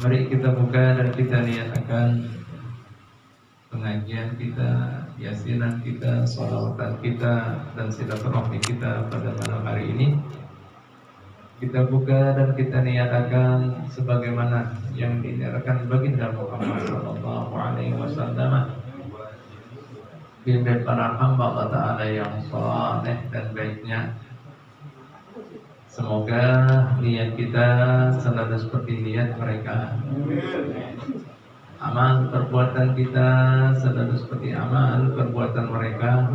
Mari kita buka dan kita niatkan pengajian kita, yasinan kita, sholawatan kita, dan silaturahmi kita pada malam hari ini. Kita buka dan kita niatkan sebagaimana yang diniatkan baginda Muhammad sallallahu alaihi wasallam, bimbing para hamba Allah Ta'ala yang saleh dan baiknya. Semoga niat kita selalu seperti niat mereka. Amal perbuatan kita selalu seperti amal perbuatan mereka.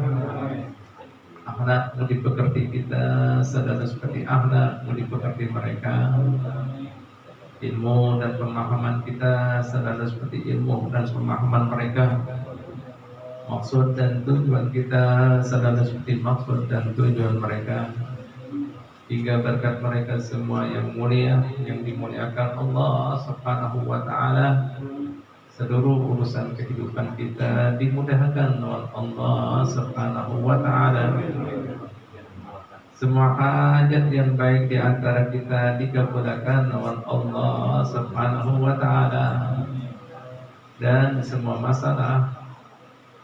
Akhlak budi pekerti kita selalu seperti akhlak budi pekerti mereka. Ilmu dan pemahaman kita selalu seperti ilmu dan pemahaman mereka. Maksud dan tujuan kita selalu seperti maksud dan tujuan mereka. Hingga berkat mereka semua yang mulia, yang dimuliakan Allah Subhanahu wa Ta'ala, seluruh urusan kehidupan kita dimudahkan oleh Allah Subhanahu wa Ta'ala. Semua hajat yang baik di antara kita dikabulkan oleh Allah Subhanahu wa Ta'ala. Dan semua masalah,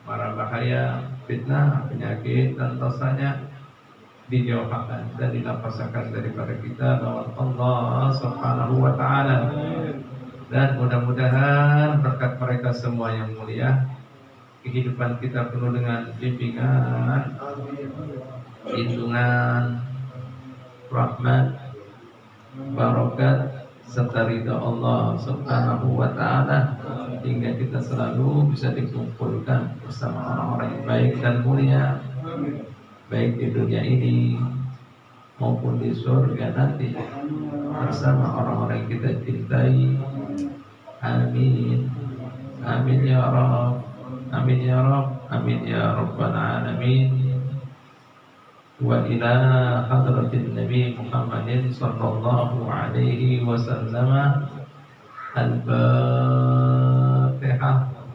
mara bahaya, fitnah, penyakit dan dosanya dijauhkan dan dilepaskan daripada kita oleh Allah Subhanahu wa Ta'ala. Dan mudah-mudahan berkat mereka semua yang mulia, kehidupan kita penuh dengan bimbingan, lindungan, rahmat, barakat serta ridha Allah Subhanahu wa Ta'ala, hingga kita selalu bisa dikumpulkan bersama orang-orang yang baik dan mulia, baik di dunia ini maupun di surga nanti, bersama orang-orang yang kita cintai. Amin. Amin ya Rabb. Amin ya Rabb. Amin ya Rabbal Alamin. Wa ila hadratin Nabi Muhammadin sallallahu alaihi wasallam. Al-Fatihah.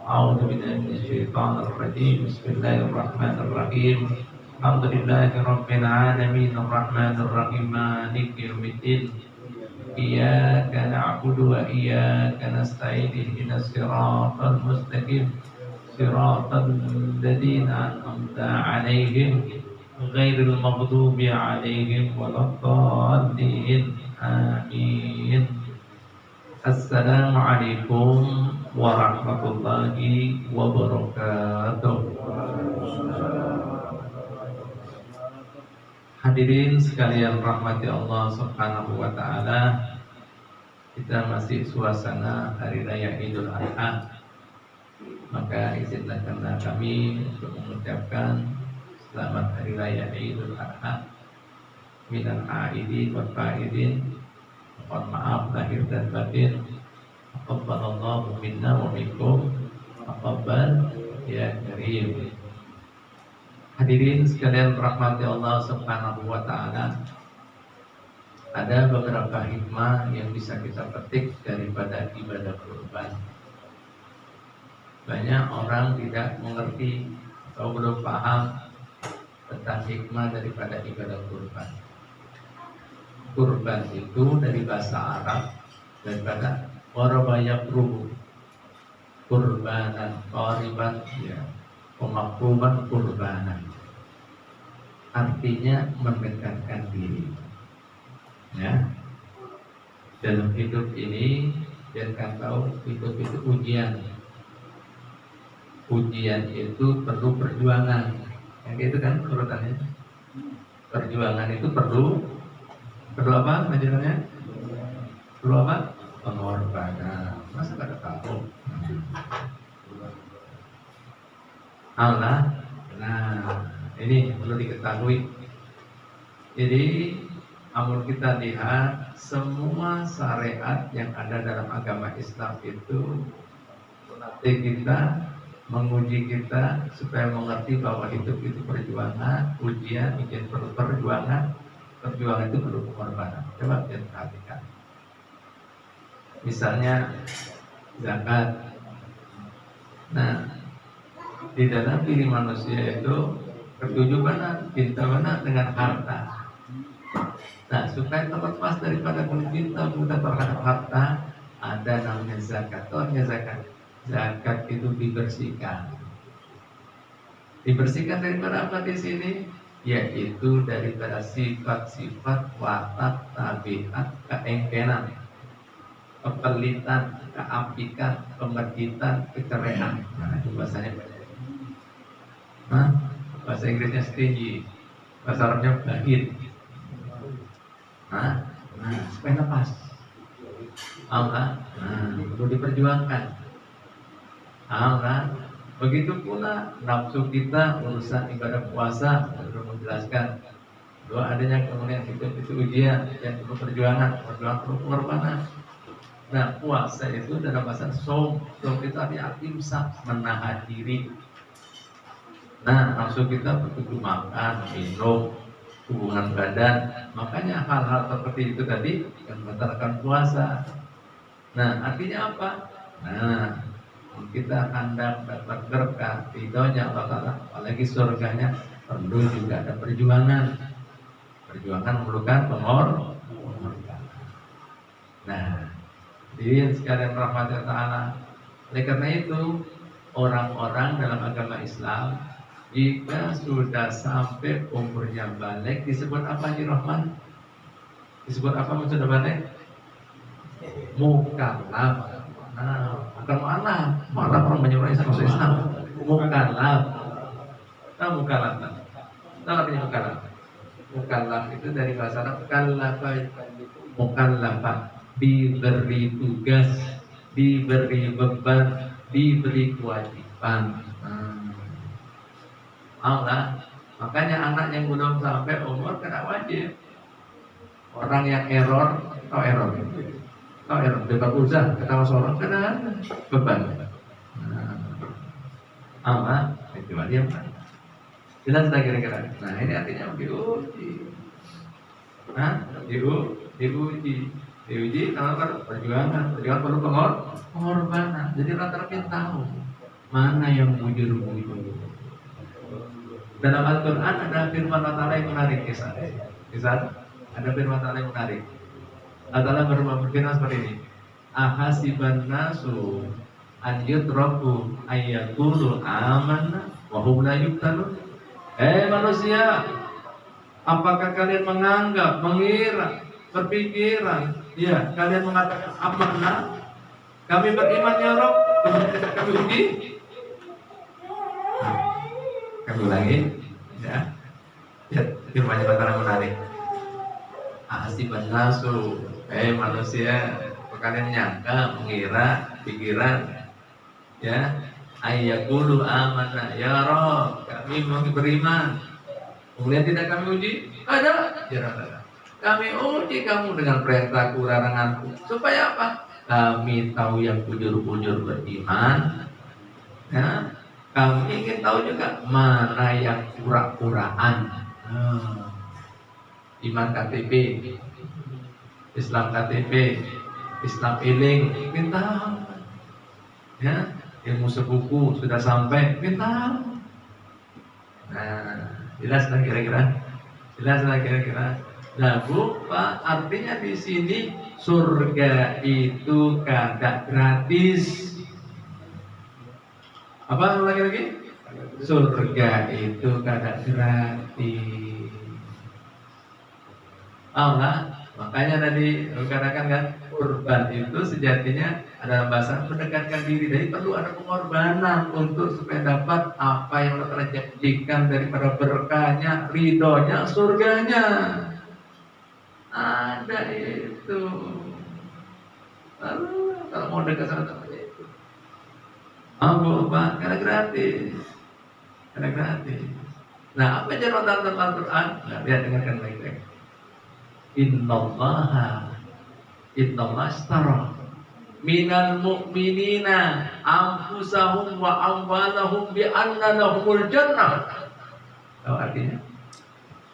A'udzu billahi minasyaitonir rajim. Bismillahirrahmanirrahim. Alhamdulillahi rabbil alamin, arrahmanir rahim, maliki yaumiddin. Iyyaka na'budu wa iyyaka nasta'in, ihdinas siratal mustaqim, siratal ladzina an'amta 'alaihim ghairil maghdubi 'alaihim waladdallin. Amin. Assalamualaikum warahmatullahi wabarakatuh. Hadirin sekalian rahmati Allah Subhanahu wa Ta'ala, kita masih suasana hari raya Idul Adha. Maka izinkanlah kami untuk mengucapkan selamat hari raya Idul Adha. Minal aidin wal faidin, mohon maaf lahir dan batin. Taqabbalallahu minna wa minkum, taqabbal ya karim. Hadirin sekalian rahmati Allah Subhanahu wa Ta'ala, ada beberapa hikmah yang bisa kita petik daripada ibadah kurban. Banyak orang tidak mengerti atau belum paham tentang hikmah daripada ibadah kurban. Kurban itu dari bahasa Arab, daripada qaraba yaqrubu, kurbanan, qariban, ya, pemakruban kurbanan, artinya mendekatkan diri. Ya, dalam hidup ini jangan tahu hidup itu ujian. Ujian itu perlu perjuangan. Yang itu kan urutannya. Perjuangan itu perlu apa majalahnya? Perlu apa? Pengorbanan. Masa kada tahu? Allah. Nah, ini perlu diketahui. Jadi, namun kita lihat semua syariat yang ada dalam agama Islam itu melatih kita, menguji kita supaya mengerti bahwa hidup itu perjuangan, ujian, ujian perlu perjuangan, perjuangan itu perlu pengorbanan. Coba kita perhatikan. Misalnya zakat. Nah, di dalam diri manusia itu ketujuh mana, cinta mana dengan harta. Nah, supaya terlepas daripada cinta mudah terhadap harta, ada namanya zakat. Oh ya zakat. Zakat itu dibersihkan. Dibersihkan daripada apa di sini? Yaitu daripada sifat-sifat watak, tabiat, keengkenan, kepelitan, keapikan, kemerditan, kecerean. Nah, itu bahasanya banyak. Nah, bahasa Inggrisnya stingy, bahasa Arabnya bahit. Nah, supaya lepas. Allah, perlu diperjuangkan. Allah, begitu pula nafsu kita urusan ibadah puasa, sudah menjelaskan bahwa adanya kemudian itu ujian yang perlu perjuangan perlu pengorbanan. Nah, puasa itu dalam bahasa som itu artinya imsak, menahan diri. Nah, nafsu kita begitu makan, minum, hubungan badan, makanya hal-hal seperti itu tadi yang membatalkan puasa. Nah, artinya apa? Nah, kita hendak dapat berkah ridhonya Allah Ta'ala, apalagi surganya, perlu juga ada perjuangan. Perjuangan memerlukan pengorbanan. Nah, jadi sekalian rahmatnya Ta'ala. Oleh karena itu, orang-orang dalam agama Islam jika sudah sampai umurnya balik disebut apa Haji Rahman? Disebut apa sudah balik? Mukallaf. Nah, bukan malah orang menyuruh Islam masuk Islam. Mukallaf. Tahu mukallaf? Tahu artinya mukallaf? Mukallaf itu dari bahasa Arab mukallafah, diberi tugas, diberi beban, diberi kewajiban. Allah, makanya anak yang belum sampai umur kena wajib. Orang yang error, bebas uzah, ketawa sorong, kena beban. Allah, itu dia. Jelas tak kira-kira? Nah, ini artinya diuji. Diuji kalau perjuangan perlu pengorbanan. Jadi rata-rata tahu mana yang bujur-bujur. Dalam Al-Quran ada firman Allah Ta'ala yang menarik kisah. Ada firman Allah yang menarik. Allah Ta'ala berfirman seperti ini. Ahasiban nasu an yutraku ayyakulu amanna wa hum la yuftanun. Manusia, apakah kalian menganggap, mengira, berpikiran, ya kalian mengatakan amanah, kami beriman ya Rabb, kemudian tidak kami uji? Kami ulangi, ya. Firman Allah Ta'ala menarik. Ahasiban nasu, manusia, kalian nyangka, mengira, pikiran, ya, ayyakulu amanah ya Rabb, kami mau beriman, kemudian tidak kami uji? Ada, ya Rabb. Kami uji kamu dengan perintahku, laranganku, supaya apa? Kami tahu yang bujur-bujur beriman, ya. Kami ingin tahu juga mana yang pura-puraan. Iman KTP, Islam KTP, Islam iling, minta, ya. Ilmu sebuku sudah sampai, minta. Nah, jelas lah kira-kira. Nah, Pak, artinya di sini surga itu kagak gratis. Apa lagi? Surga itu kagak gratis. Allah, makanya tadi katakan kan, kurban itu sejatinya adalah bahasa mendekatkan diri. Jadi perlu ada pengorbanan untuk supaya dapat apa yang Allah janjikan daripada berkahnya, ridhonya, surganya. Ada itu. Lalu kalau mau dekat sama temannya itu, Pak, karena gratis. Nah, apa jalan dalam Al-Quran? Nah, lihat, dengarkan baik-baik. Innallaha astara minal mu'minina anfusahum wa amwalahum bi anna lahumul jannah. Tahu artinya?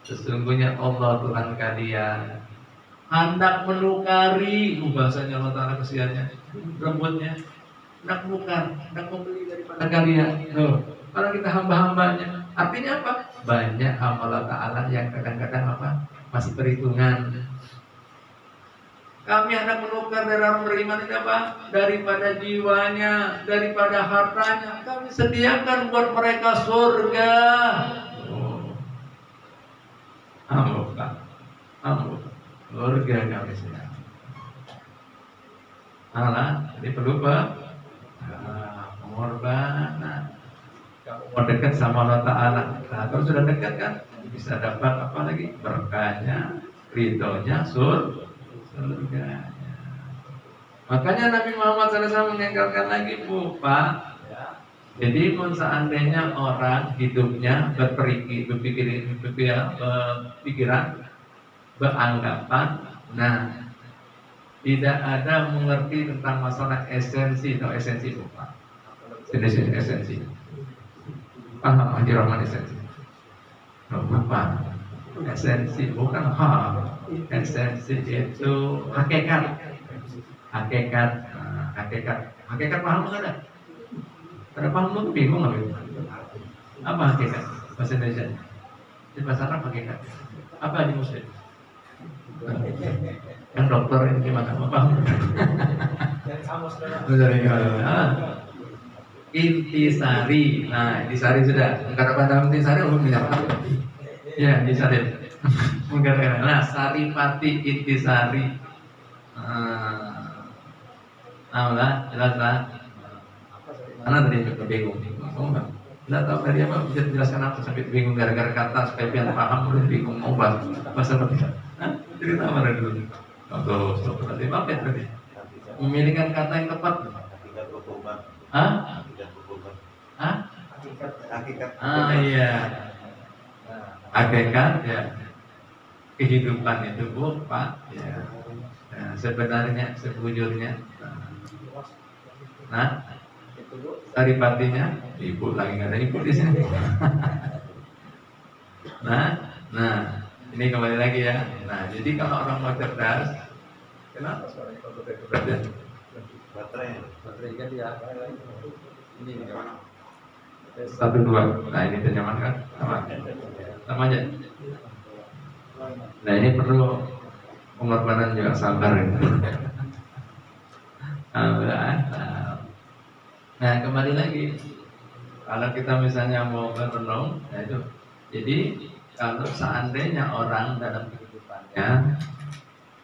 Sesungguhnya Allah Tuhan kalian hendak menukari, bahasanya Allah Ta'ala kesiannya, rambutnya, hendak membeli daripada kalian. Kalau kita hamba-hambanya, artinya apa? Banyak hamba Allah Ta'ala yang kadang-kadang apa? Masih perhitungan. Kami hendak menukar dari orang beriman itu apa? Daripada jiwanya, daripada hartanya, kami sediakan buat mereka surga. Oh, Pak. Surga kami sediakan. Jadi perlu pengorbanan. Kamu mau dekat sama Allah Ta'ala, nah kalau sudah dekat kan bisa dapat apa lagi? Berkahnya, ridhonya, surganya. Makanya Nabi Muhammad SAW mengingatkan lagi, Pak. Jadi seandainya orang hidupnya berpikiran, beranggapan, nah tidak ada mengerti tentang masalah esensi atau esensi Pak. Esensi. Paham Haji Rahman esensi? Apa? Esensi bukan hal. Esensi itu hakikat. Hakikat paham nggak ada? Ada paham lu bingung nggak? Apa hakikat bahasa Indonesia? Di bahasa Arab hakikat. Apa di Muslim? Yang dokter ini gimana? Paham? Intisari. Nah, intisari sudah. Kata pada intisari umumnya apa? Ya, intisari. Nah, saripati intisari. Jelas lah. Mana tadi bingung? Tidak tahu tadi apa, bisa dijelaskan apa sampai bingung gara-gara kata supaya biar paham, udah bingung mau bahasa apa tidak? Cerita apa dulu? Stop tadi apa tadi? Memilihkan kata yang tepat. Hakikat. Iya. Hakikat ya. Kehidupan itu Pak. Ya. Nah, sebenarnya, sebujurnya. Nah, saripatinya ibu lagi nggak ada ibu di sini. Nah, ini kembali lagi ya. Nah, jadi kalau orang mau cerdas, kenapa suaranya kalau cerdas? Baterai kan dia. Ini 1, 2. Nah, ini terjemahan kan? Sama aja. Nah, ini perlu pengorbanan juga, sabar itu. Nah, kembali lagi, kalau kita misalnya mau berenung, ya itu. Jadi kalau seandainya orang dalam kehidupannya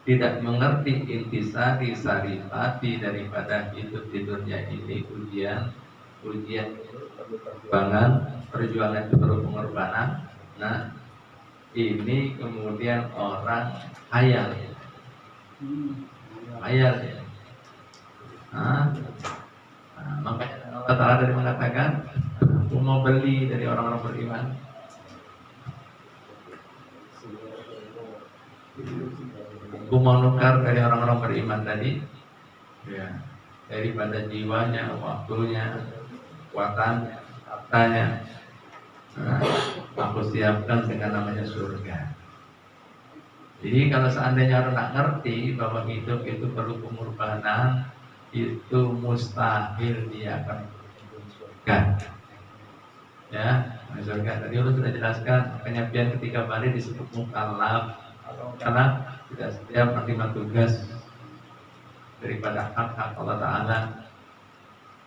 tidak mengerti intisari saripati daripada hidup di dunia ini, ujian itu perlu perjuangan itu perlu pengorbanan. Nah, ini kemudian orang hayal ya. Makanya Allah Ta'ala dari mengatakan, aku mau beli dari orang-orang beriman. Aku mau nukar dari orang-orang beriman tadi, ya, daripada jiwanya, waktunya, kekuatannya, hartanya. Aku siapkan dengan namanya surga. Jadi kalau seandainya orang tak ngerti bahwa hidup itu perlu pengorbanan, itu mustahil dia akan surga. Ya, surga tadi Allah sudah jelaskan. Makanya biar ketika balik disebut mukallaf. Karena tidak setiap menerima tugas daripada hak-hak Allah Ta'ala.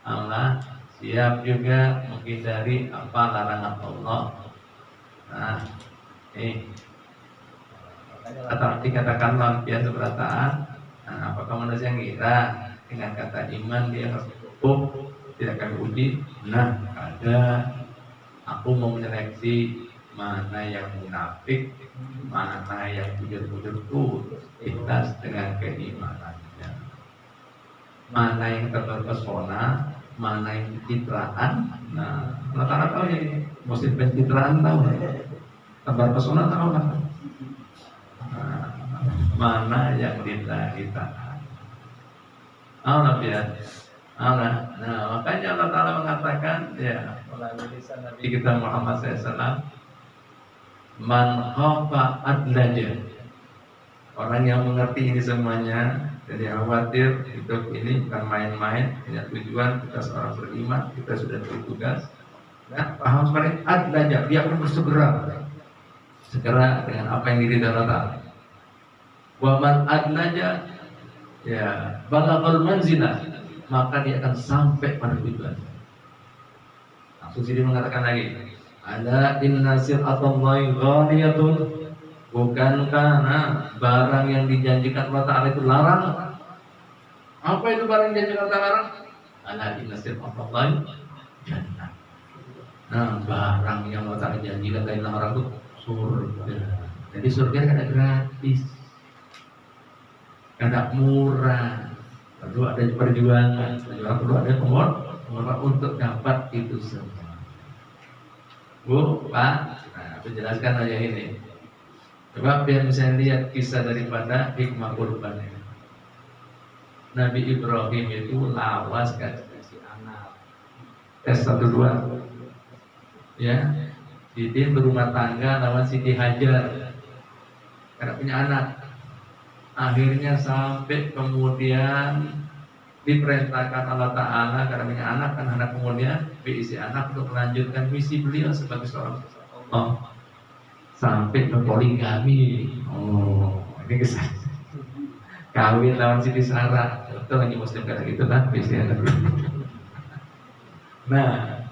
Allah siap juga menghindari apa larangan Allah. Nah, kata dikatakan biasa berataan. Nah, apakah manusia ngira dengan kata iman dia harus cukup, tidak akan uji? Nah, ada. Aku mau menyeleksi mana yang munafik, mana yang bujur-bujur ikhlas dengan keimanannya, mana yang terpesona, mana yang pencitraan. Nah, rata-rata tahu ya, musim pencitraan tahu, terpesona tahu lah. Mana yang lillahi ta'ala. Allah ya. Allah. Nah, makanya Allah Ta'ala mengatakan ya melalui lisan Nabi kita Muhammad SAW, man khafa adlaja. Orang yang mengerti ini semuanya, jadi khawatir hidup ini bukan main-main, punya tujuan, kita seorang beriman, kita sudah bertugas. Nah, paham seperti adlaja, dia akan bersegera dengan apa yang diridhoi Allah Ta'ala. Wa man adlaja, ya balaghal manzilah, maka dia akan sampai pada tujuan. Langsung sini mengatakan lagi, ala inna sir'atallahi ghaliyatun, bukankah barang yang dijanjikan Allah Ta'ala itu larang? Apa itu barang yang dijanjikan Allah Ta'ala larang? Ala inna sir'atallahi jannah. Nah, barang yang Allah Ta'ala janjikan dari larang itu surga. Jadi surga kan ada gratis, ada murah, perlu ada perjuangan, perlu ada pengorbanan untuk dapat itu semua. Bu, Pak, nah, aku jelaskan aja ini. Coba biar bisa lihat kisah daripada hikmah kurban ini. Nabi Ibrahim itu lawas kasih anak. Tes 1-2. Ya, Siti berumah tangga lawan Siti Hajar. Karena punya anak. Akhirnya sampai kemudian diperintahkan Allah Ta'ala karena punya anak, kan anak kemudian diisi anak untuk melanjutkan misi beliau sebagai seorang Allah. Sampai ke poligami. Oh, ini kisah kawin lawan Siti Sarah. Itu lagi muslim kayak gitu kan, biasanya. Nah,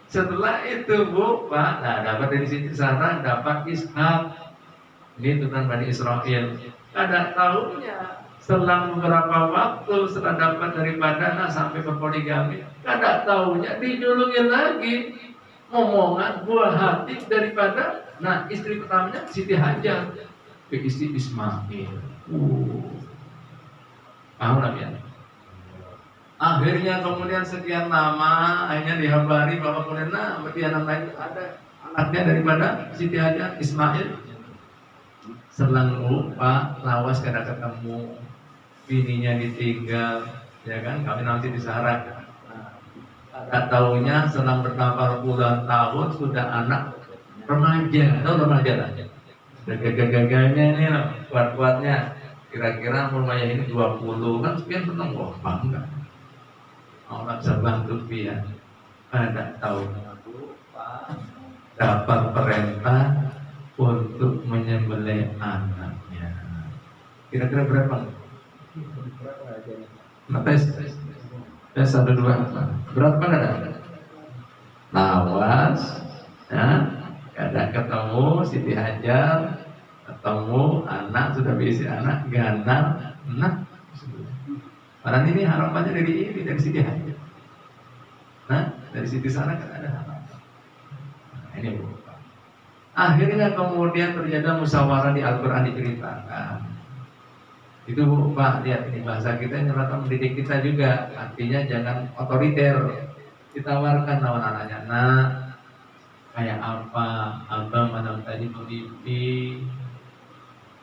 setelah itu Bu, Pak, nah dapat dari Siti Sarah, dapat Ishak. Ini turunan Bani Israel. Ada tahunya selang beberapa waktu setelah dapat daripada sampai ke poligami, ada tahunya dijulukin lagi omongan buah hati daripada istri pertamanya Siti Hajar, istri Ismail. Paham lah ya? Akhirnya kemudian sekian lama akhirnya dihabari bahwa kemudian anak lain ada anaknya daripada Siti Hajar, Ismail. Selang Pak lawas kada ketemu, bininya ditinggal, ya kan, kami nanti disarak. Tak tahunya selang bertambah puluhan tahun sudah anak remaja, tahu remaja lah. Gagal-gagalnya ini lah, kuat-kuatnya. Kira-kira umurnya ini 20 kan, sekian seneng, wah bangga. Allah bisa bantu dia. Ada tahunya Pak dapat perintah untuk menyembelih anaknya. Kira-kira berapa? Tes 1-2. Berapa ada? Lawas, ya, ada ketemu Siti Hajar, ketemu anak sudah berisi anak, ganal, Padahal ini harapannya dari Siti Hajar. Dari Siti Sarah kan ada harapan. Ini Bu. Akhirnya kemudian terjadi musyawarah di Al-Quran diceritakan. Itu Bu, Pak, lihat ini bahasa kita nyerahkan mendidik kita juga. Artinya jangan otoriter. Ditawarkan lawan anaknya, kayak apa abang malam tadi bermimpi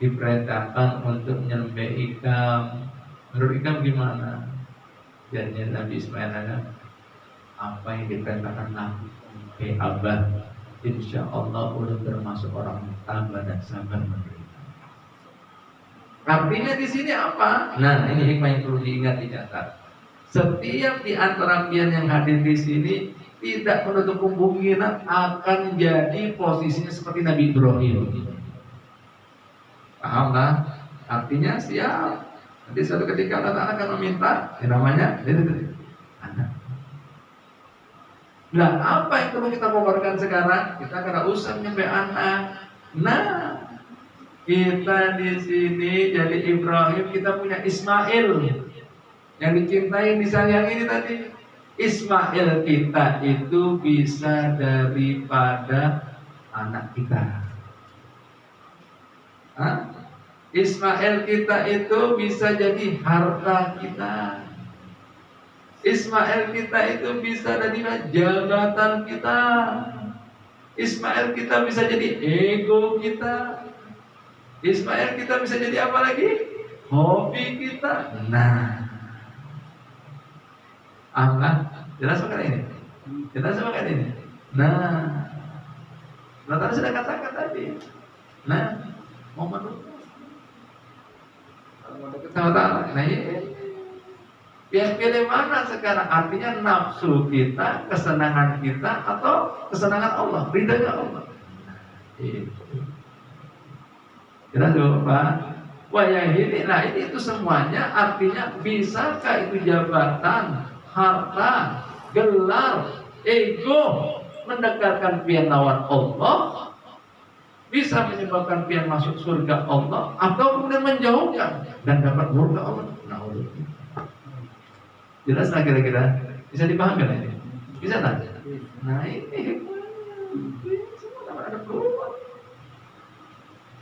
diperintahkan untuk nyembelih ikan. Menurut ikan gimana? Jadinya Nabi Ismail apa yang diperintahkan Nabi? Abah, insya Allah udah termasuk orang tabah dan sabar menderita. Artinya di sini apa? Nah, ini hikmah yang perlu diingat, dicatat. Setiap di antara pian yang hadir di sini tidak menutup kemungkinan akan jadi posisinya seperti Nabi Ibrahim. Paham lah? Artinya siap. Nanti suatu ketika Allah akan meminta, namanya anak. Nah, apa yang perlu kita keluarkan sekarang? Kita kada usah nyampe anak. Kita di sini jadi Ibrahim, kita punya Ismail yang dicintai, disayangi ini tadi. Ismail kita itu bisa daripada anak kita. Ismail kita itu bisa jadi harta kita. Ismail kita itu bisa dari jabatan kita. Ismail kita bisa jadi ego kita. Ismail kita bisa jadi apa lagi? Hobi kita. Allah jelas bukan ini? Jelas bukan ini? Allah sudah katakan tadi. Mau menurut sama Allah. Pilih mana sekarang? Artinya nafsu kita, kesenangan kita, atau kesenangan Allah, ridhonya Allah. Jelas Pak? Wayahini. Nah ini itu semuanya artinya bisakah itu jabatan, harta, gelar, ego mendekatkan pian lawan Allah, bisa menyebabkan pian masuk surga Allah, atau kemudian menjauhkan dan dapat murka Allah. Nah, jelas lah kira-kira bisa dipahami lah ini. Bisa tak? Nah ini semua ada keluar.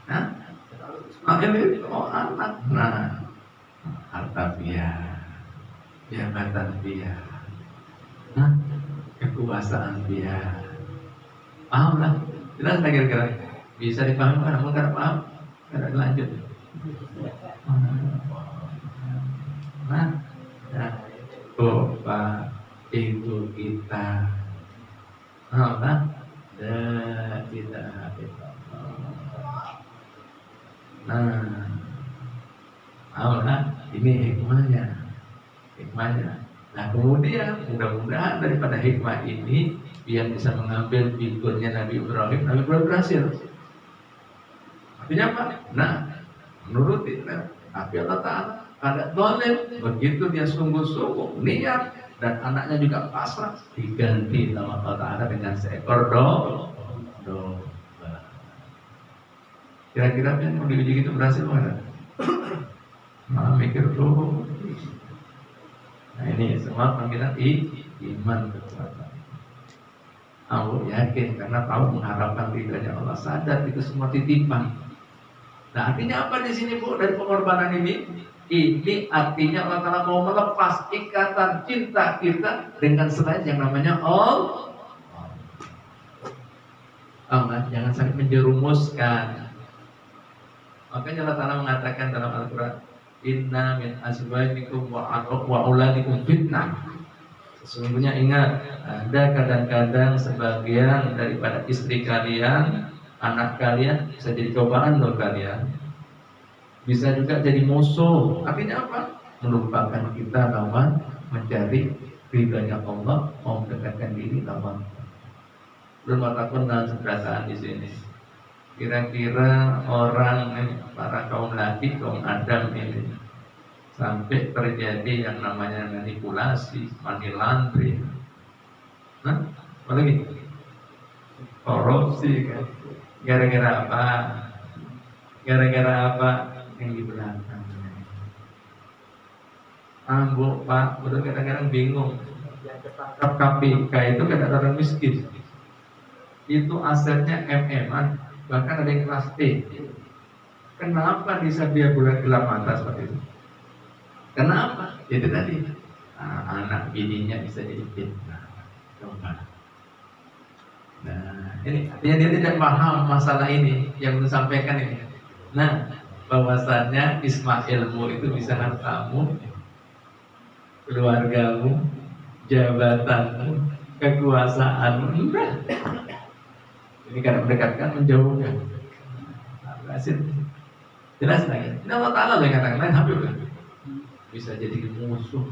Nah, ini anak. Nah, harta biar, jabatan biar, nah, kekuasaan biar. Paham lah? Jelas lah kira-kira. Bisa dipahami kan? Namun tidak paham, tidak lanjut. Nah, Bapak Ibu kita, Allah, la ilaha illallah. Nah, Allah, ini hikmahnya. Nah, kemudian mudah-mudahan daripada hikmah ini biar bisa mengambil figurnya Nabi Ibrahim berhasil. Artinya apa? Nah, menurut kita, tapi Allah Ta'ala ada dolim, begitu dia sungguh-sungguh niat dan anaknya juga pasrah, diganti sama Allah Ta'ala dengan seekor domba. Kira-kira yang mau diuji itu berhasil mana? Malah mikir dulu. Nah ini semua panggilan iman kekuatan. Aku yakin karena tahu mengharapkan ridhonya Allah, sadar itu semua titipan. Nah artinya apa di sini Bu dari pengorbanan ini? Ini artinya Allah Ta'ala mau melepas ikatan cinta kita dengan selain yang namanya Allah. Allah jangan sampai menjerumuskan. Makanya Allah Ta'ala mengatakan dalam Al-Quran, inna min azwajikum wa auladikum fitnah. Sesungguhnya ingat, ada kadang-kadang sebagian daripada istri kalian, anak kalian bisa jadi cobaan loh kalian. Bisa juga jadi musuh. Artinya apa? Melupakan kita lawan mencari ridhonya Allah, mau mendekatkan diri lawan. Belum ataupun dalam seberasaan di sini. Kira-kira orang para kaum laki, kaum Adam ini sampai terjadi yang namanya manipulasi, money laundering, apa lagi? Korupsi kan? Gara-gara apa? Gara-gara apa? Yang di belakang. Bu, Pak, betul kadang-kadang bingung. Yang ketangkap KPK itu kadang-kadang miskin. Itu asetnya MM-an, bahkan ada yang kelas T. Kenapa bisa dia bulan gelap mata seperti itu? Kenapa? Itu tadi anak bininya bisa jadi fitnah. Nah, ini artinya dia tidak paham masalah ini yang disampaikan ini. Nah, bahwasannya Ismailmu itu bisa hartamu, keluargamu, jabatanmu, kekuasaanmu. Ini karena mendekatkan, menjauhkan. Hasil jelas lagi. Ini Allah Ta'ala yang katakan lain habib kan? Bisa jadi musuh.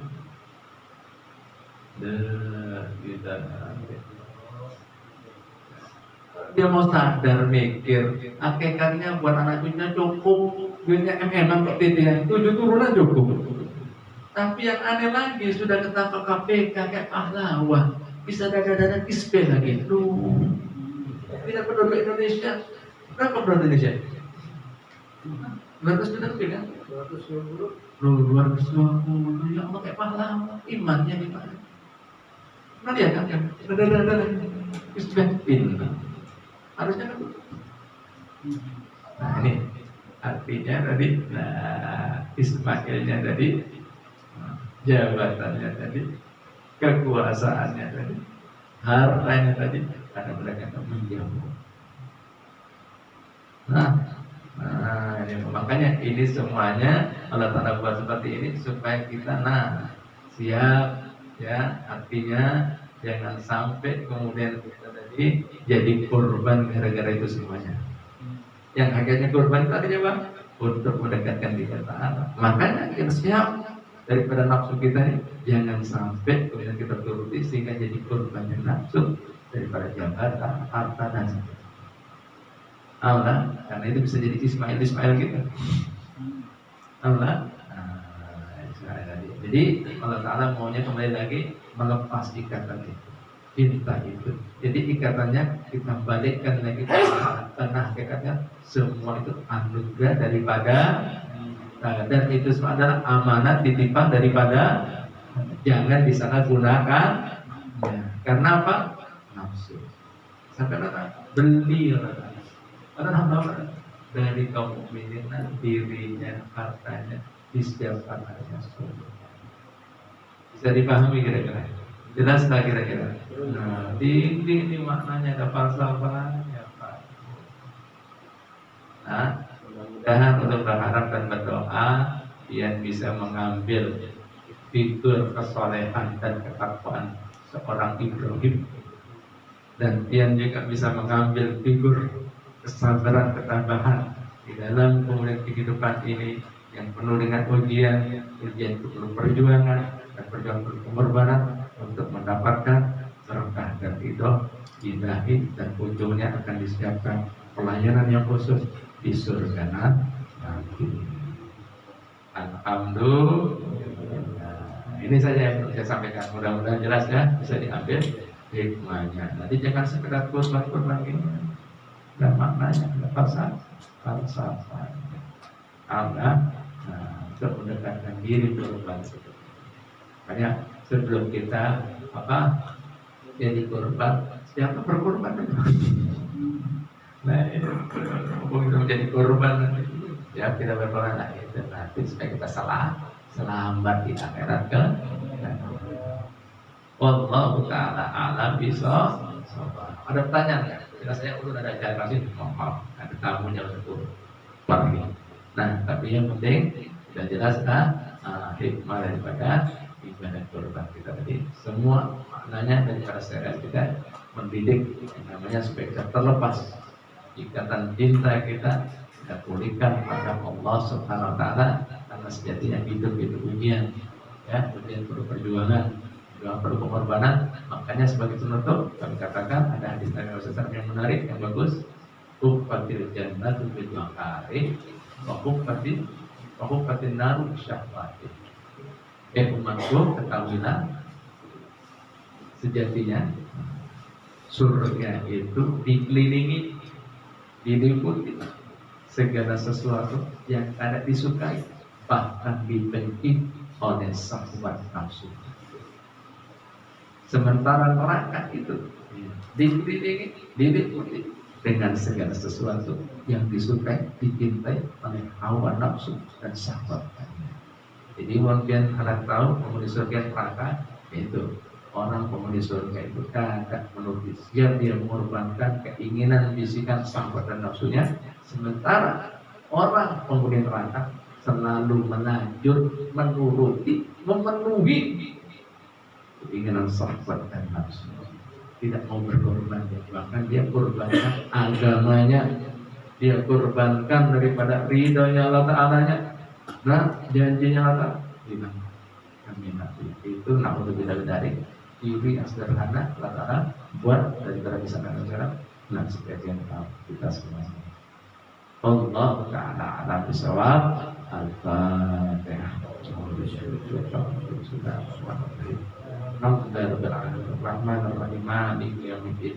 Dia mau sadar mikir, akikatnya buat anak cucunya cukup, duitnya MM kok titian, 7 turunan cukup. Tapi yang aneh lagi sudah ketangkap KPK kayak pahlawan, bisa dada-dada kisbe lagi. Tidak penduduk Indonesia. Berapa penduduk Indonesia? 200 juta lebih kan? 220. Ya Allah kayak pahlawan. Imannya di mana? Nah dia kan? Dada-dada kisbe. Harusnya kan? Nah ini artinya tadi, Ismailnya tadi, jabatannya tadi, kekuasaannya tadi, hartanya tadi, karena mereka menjauh. Nah, ini, makanya ini semuanya Allah Ta'ala buat seperti ini supaya kita siap ya, artinya jangan sampai kemudian kita tadi jadi korban gara-gara itu semuanya. Yang akhirnya korban tadi apa? Untuk mendekatkan diri Allah. Makanya kita siap daripada nafsu kita ini, jangan sampai kemudian kita turuti sehingga jadi korbannya nafsu daripada jabatan, harta dan sebagainya. Allah, karena itu bisa jadi Ismail kita. Allah. Jadi Allah Ta'ala maunya kembali lagi melepas ikatan itu, cinta itu. Jadi ikatannya kita balikkan lagi karena hakikatnya semua itu anugerah daripada dan itu semua adalah amanat titipan daripada, jangan disalahgunakan. Ya. Karena apa? Nafsu. Sampai beli orang dari kaum mukminin dirinya, hartanya disediakan hanya surga. Bisa dipahami kira-kira? Jelas tak kira-kira? Nah, ini maknanya ada falsafahnya, Pak. Nah, mudah-mudahan untuk berharap dan berdoa yang bisa mengambil figur kesolehan dan ketakwaan seorang Ibrahim, dan Tian juga bisa mengambil figur kesabaran, ketabahan di dalam kehidupan ini yang penuh dengan ujian itu perlu perjuangan, dan perjuangan perlu pengorbanan untuk mendapatkan berkah dan ridho ilahi, dan ujungnya akan disiapkan pelayanan yang khusus di surga nanti. Alhamdulillah. Ini saja yang saya sampaikan. Mudah-mudahan jelas ya, bisa diambil hikmahnya. Nanti jangan sekedar kurban ini, dan maknanya ada falsafah. Allah untuk mendekatkan diri kurban. Makanya sebelum kita jadi kurban, siapa berkurban? Nah, untuk menjadi kurban, ya kita berkorban itu nanti supaya kita selamat di akhirat kan. Wallahu ta'ala a'lam bishawab. Ada pertanyaan nggak? Saya udah ada acara kasih, maaf, ada tamunya untuk pergi. Nah, tapi yang penting sudah jelas hikmah daripada ibadah kurban kita tadi. Semua maknanya daripada syariat kita mendidik yang namanya supaya kita terlepas ikatan cinta kita pulihkan pada Allah Subhanahu Wa Taala, karena sejatinya hidup itu ujian, ya, ujian perlu perjuangan, perlu pengorbanan. Makanya sebagai penutup kami katakan ada hadis Nabi Muhammad yang menarik, yang bagus. Ufatil jannatu bil makari, wa ufatil naru syahwati. Umatku, ketahuilah sejatinya surga itu dikelilingi, diliputi segala sesuatu yang ada disukai, bahkan dibenci oleh syahwat nafsu. Sementara neraka itu dikelilingi, diliputi dengan segala sesuatu yang disukai, dicintai oleh hawa nafsu dan syahwat. Jadi mungkin kalian tahu penghuni surga neraka itu orang penghuni surga itu kakak menurut siap dia mengorbankan keinginan, bisikan, syahwat dan nafsunya, sementara orang penghuni neraka selalu melanjut, menuruti, memenuhi keinginan syahwat dan nafsu. Tidak mau berkorban, bahkan dia korbankan agamanya, dia korbankan daripada ridhonya Allah Ta'alanya. Nah, janjinya Allah gimana? Kami nanti itu naudzubillah dari diri yang sederhana Allah Ta'ala buat daripada bisa sekarang. Nah, sebagian kita semuanya. Allah Ta'ala ala bisawab. Al-Fatihah. Alhamdulillahirrahmanirrahim. Maliki yaumiddin.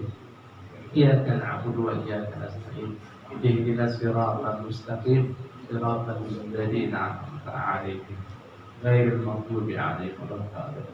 Iyyaka na'budu wa iyyaka nasta'in. Ihdinas siratal mustaqim. Siratal ladzina an'amta 'alaihim ghairil maghdubi alaihim waladdallin.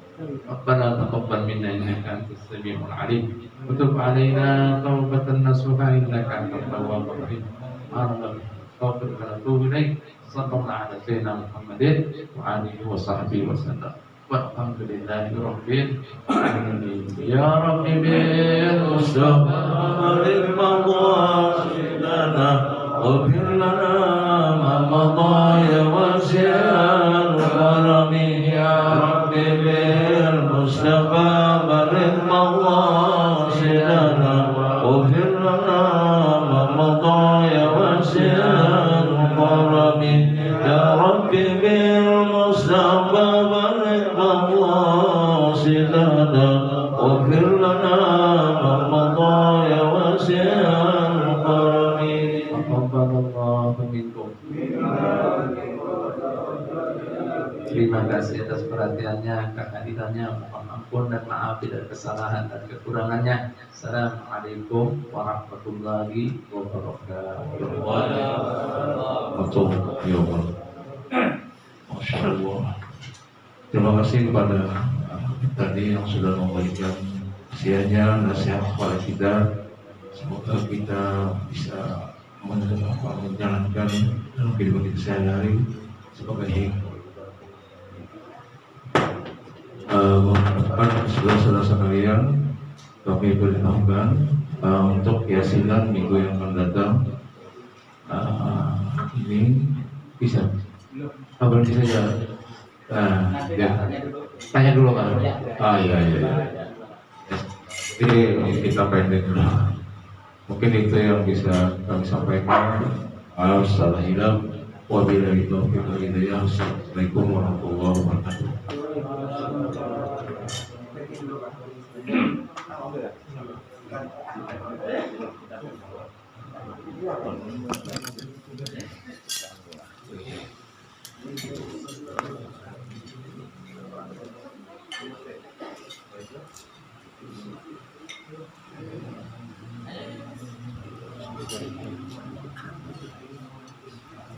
Rabbana taqabbal minna innaka antas samiul 'alim. Wa tub 'alaina tawbatan nasuha innaka antat tawwabur rahim. Astaghfiruka wa atubu ilaik. Sallallahu ala sayyidina Muhammadin wa alihi wa sahbihi wa sallam. Walhamdulillahi rabbil alamin. Ya Rabbi bil Mustafa lil mawashidana waghfir lana ma madha ya wasi'al karami. Ya Rabbi bil Mustafa lil mawashidana waghfir lana ma madha ya wasi'al karami. Ya Rabbi bil Mustafa واغفر لنا ما مضى يا واسع الكرم. تقبل الله منكم. perhatiannya, kehadirannya. Mohon ampun dan maaf dari kesalahan dan kekurangannya. Assalamualaikum warahmatullahi wabarakatuh. Masya Allah. Terima kasih kepada tadi yang sudah memberikan kasihannya, nasihat kepada kita. Semoga kita bisa menjalankan kehidupan kita sehari-hari sebagai hikmah. Saudara-saudara sekalian, kami beritahukan untuk keyakinan minggu yang akan datang ini bisa berhenti saja. Ya. Tanya dulu kan? Iya. Jadi kita pendek dulu. Mungkin itu yang bisa kami sampaikan. Salah hilaf. Wabillahi taufiq wal hidayah. Assalamualaikum warahmatullahi wabarakatuh.